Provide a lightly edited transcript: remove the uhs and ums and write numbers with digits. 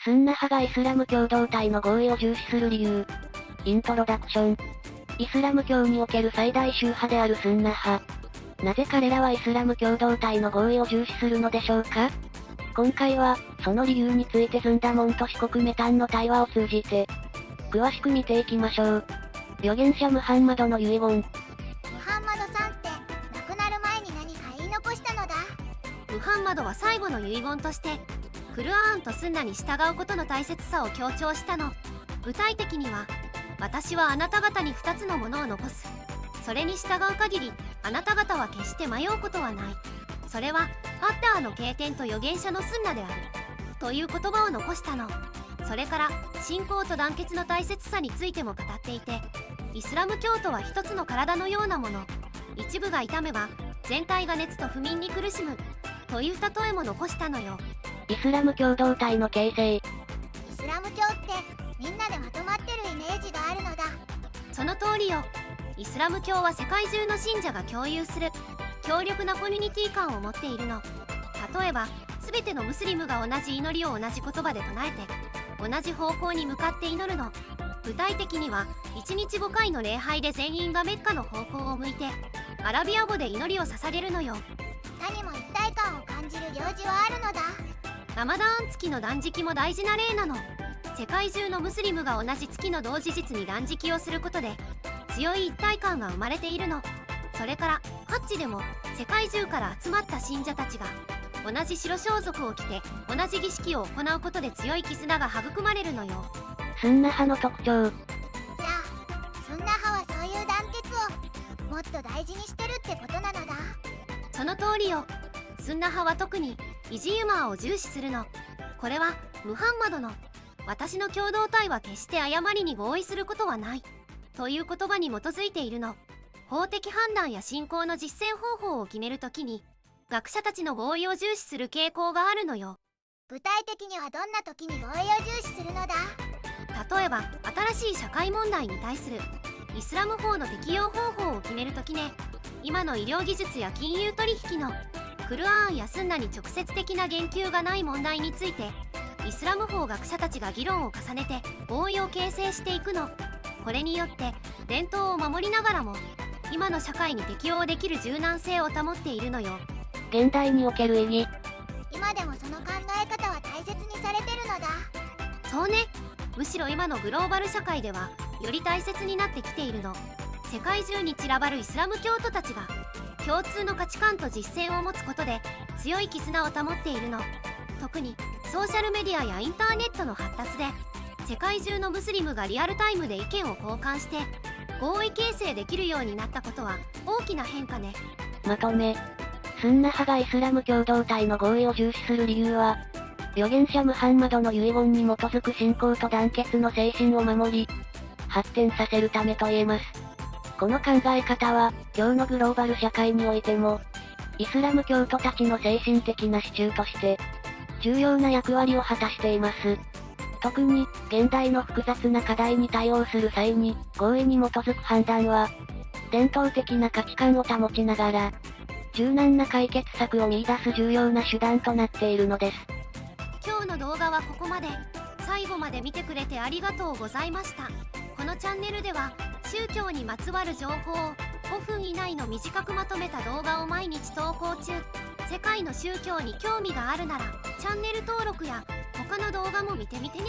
スンナ派がイスラム共同体の合意を重視する理由。イントロダクション。イスラム教における最大宗派であるスンナ派。なぜ彼らはイスラム共同体の合意を重視するのでしょうか？今回は、その理由についてズンダモンと四国メタンの対話を通じて、詳しく見ていきましょう。預言者ムハンマドの遺言。ムハンマドさんって亡くなる前に何か言い残したのだ。ムハンマドは最後の遺言としてクルアーンとスンナに従うことの大切さを強調したの。具体的には、私はあなた方に2つのものを残す。それに従う限りあなた方は決して迷うことはない。それはアッターの経典と預言者のスンナであるという言葉を残したの。それから信仰と団結の大切さについても語っていて、イスラム教徒は一つの体のようなもの。一部が痛めば全体が熱と不眠に苦しむという例えも残したのよ。イスラム共同体の形成。イスラム教ってみんなでまとまってるイメージがあるのだ。その通りよ。イスラム教は世界中の信者が共有する強力なコミュニティ感を持っているの。例えば、全てのムスリムが同じ祈りを同じ言葉で唱えて同じ方向に向かって祈るの。具体的には1日5回の礼拝で全員がメッカの方向を向いてアラビア語で祈りを捧げるのよ。他にも一体感を感じる行事はあるのだ。ラマダーン月の断食も大事な例なの。世界中のムスリムが同じ月の同時日に断食をすることで強い一体感が生まれているの。それからハッジでも世界中から集まった信者たちが同じ白装束を着て同じ儀式を行うことで強い絆が育まれるのよ。スンナ派の特徴。じゃあスンナ派はそういう団結をもっと大事にしてるってことなのだ。その通りよ。スンナ派は特にイジユマーを重視するの。これはムハンマドの私の共同体は決して誤りに合意することはないという言葉に基づいているの。法的判断や信仰の実践方法を決めるときに学者たちの合意を重視する傾向があるのよ。具体的にはどんな時に合意を重視するのだ。例えば、新しい社会問題に対するイスラム法の適用方法を決めるときね。今の医療技術や金融取引のクルアーンやスンナに直接的な言及がない問題についてイスラム法学者たちが議論を重ねて合意を形成していくの。これによって伝統を守りながらも今の社会に適応できる柔軟性を保っているのよ。現代における意義。今でもその考え方は大切にされてるのだ。そうね。むしろ今のグローバル社会ではより大切になってきているの。世界中に散らばるイスラム教徒たちが共通の価値観と実践を持つことで強い絆を保っているの。特にソーシャルメディアやインターネットの発達で世界中のムスリムがリアルタイムで意見を交換して合意形成できるようになったことは大きな変化ね。まとめ。スンナ派がイスラム共同体の合意を重視する理由は、預言者ムハンマドの遺言に基づく信仰と団結の精神を守り、発展させるためと言えます。この考え方は、今日のグローバル社会においても、イスラム教徒たちの精神的な支柱として、重要な役割を果たしています。特に、現代の複雑な課題に対応する際に、合意に基づく判断は、伝統的な価値観を保ちながら、柔軟な解決策を見出す重要な手段となっているのです。今日の動画はここまで。最後まで見てくれてありがとうございました。このチャンネルでは宗教にまつわる情報を5分以内の短くまとめた動画を毎日投稿中。世界の宗教に興味があるならチャンネル登録や他の動画も見てみてね。